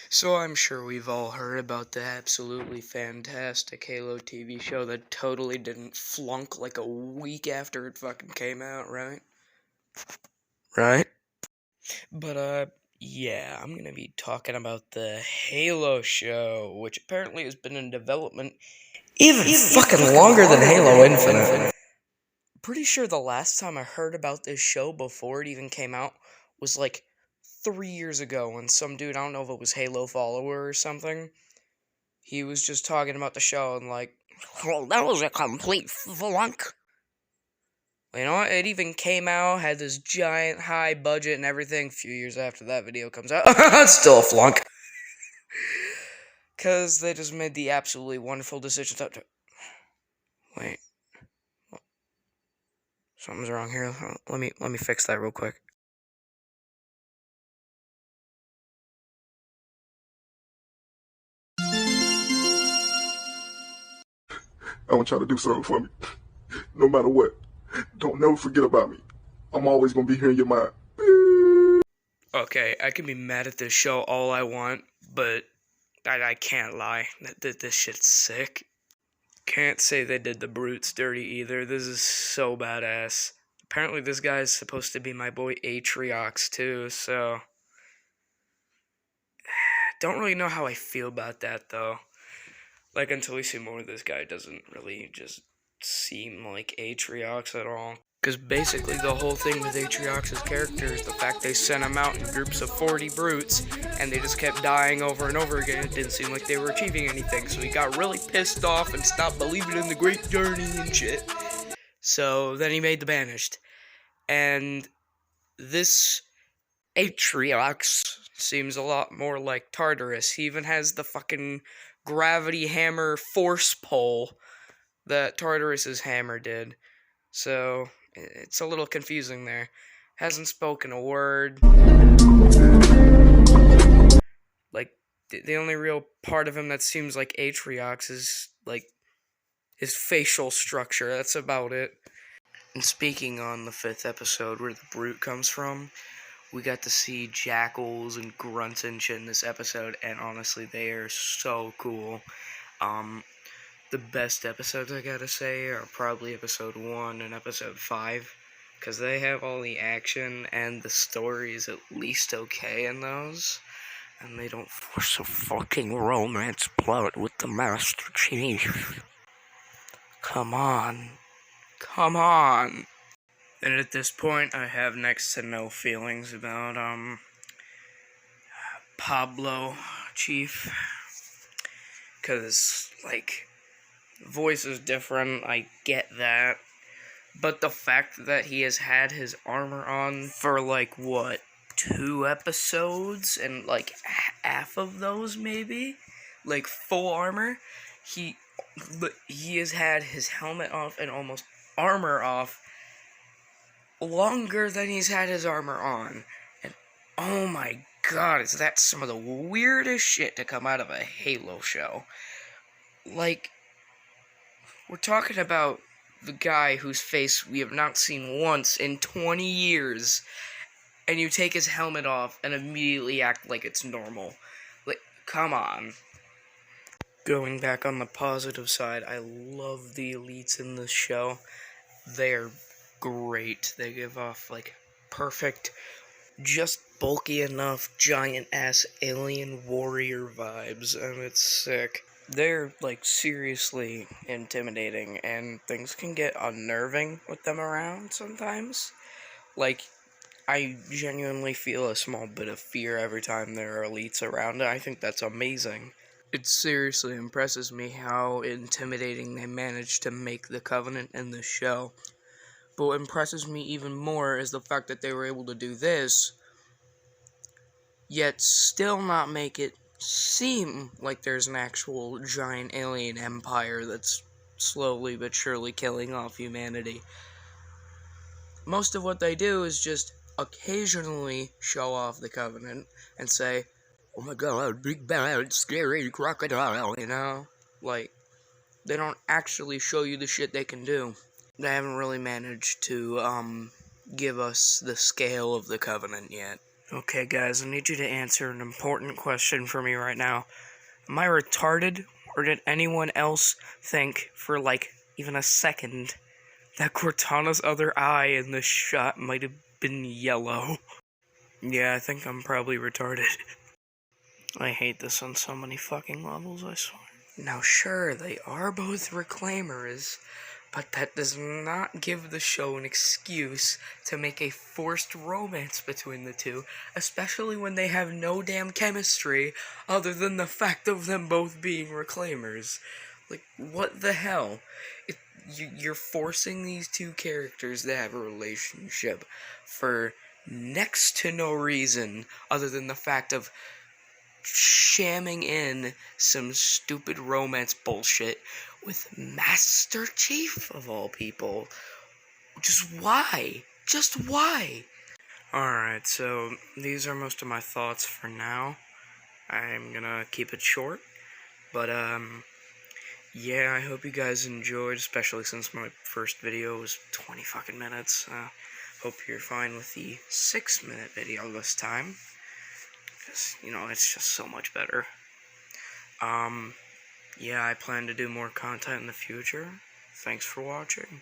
So I'm sure we've all heard about the absolutely fantastic Halo TV show that totally didn't flunk like a week after it fucking came out, right? Right? But yeah, I'm gonna be talking about the Halo show, which apparently has been in development even fucking longer than Halo Infinite. Pretty sure the last time I heard about this show before it even came out was like 3 years ago when some dude, I don't know if it was Halo follower or something, he was just talking about the show and like, well, that was a complete flunk. You know what? It even came out, had this giant high budget and everything. A few years after that video comes out, it's still a flunk. Because they just made the absolutely wonderful decision to... Wait. Something's wrong here. Let me fix that real quick. I want y'all to do something for me. No matter what. Don't never forget about me. I'm always gonna be here in your mind. Okay, I can be mad at this show all I want, but I can't lie. This shit's sick. Can't say they did the brutes dirty either. This is so badass. Apparently this guy is supposed to be my boy Atriox too, so... Don't really know how I feel about that though. Like, until we see more of this guy, it doesn't really just seem like Atriox at all. Because basically the whole thing with Atriox's character is the fact they sent him out in groups of 40 brutes, and they just kept dying over and over again. It didn't seem like they were achieving anything, so he got really pissed off and stopped believing in the great journey and shit. So then he made the Banished. And this Atriox seems a lot more like Tartarus. He even has the fucking gravity hammer force pull that Tartarus's hammer did. So it's a little confusing there. Hasn't spoken a word. Like, the only real part of him that seems like Atriox is, like, his facial structure. That's about it. And speaking on the 5th episode where the brute comes from, we got to see jackals and grunts and shit in this episode, and honestly, they are so cool. The best episodes, I gotta say, are probably episode 1 and episode 5, because they have all the action, and the story is at least okay in those, and they don't force a fucking romance plot with the Master Chief. Come on. Come on. And at this point, I have next to no feelings about, Pablo Chief, because, like, voice is different, I get that, but the fact that he has had his armor on for, like, what, 2 episodes, and, like, half of those, maybe, like, full armor, he has had his helmet off and almost armor off longer than he's had his armor on, and oh my god, is that some of the weirdest shit to come out of a Halo show. Like, we're talking about the guy whose face we have not seen once in 20 years, and you take his helmet off and immediately act like it's normal. Like, come on. Going back on the positive side, I love the elites in this show. They're great. They give off, like, perfect, just bulky enough, giant-ass alien warrior vibes, and it's sick. They're, like, seriously intimidating, and things can get unnerving with them around sometimes. Like, I genuinely feel a small bit of fear every time there are elites around, and I think that's amazing. It seriously impresses me how intimidating they managed to make the Covenant in this show. But what impresses me even more is the fact that they were able to do this, yet still not make it seem like there's an actual giant alien empire that's slowly but surely killing off humanity. Most of what they do is just occasionally show off the Covenant and say, oh my god, big bad scary crocodile, you know? Like, they don't actually show you the shit they can do. They haven't really managed to, give us the scale of the Covenant yet. Okay, guys, I need you to answer an important question for me right now. Am I retarded, or did anyone else think for, like, even a second that Cortana's other eye in this shot might have been yellow? Yeah, I think I'm probably retarded. I hate this on so many fucking levels, I swear. Now, sure, they are both reclaimers, but that does not give the show an excuse to make a forced romance between the two, especially when they have no damn chemistry other than the fact of them both being reclaimers. Like, what the hell? You're forcing these two characters to have a relationship for next to no reason other than the fact of shamming in some stupid romance bullshit with Master Chief of all people. Just why? Just why? Alright, so these are most of my thoughts for now. I'm gonna keep it short, but yeah, I hope you guys enjoyed, especially since my first video was 20 fucking minutes. Hope you're fine with the 6-minute video this time. Because, it's just so much better. Yeah, I plan to do more content in the future. Thanks for watching.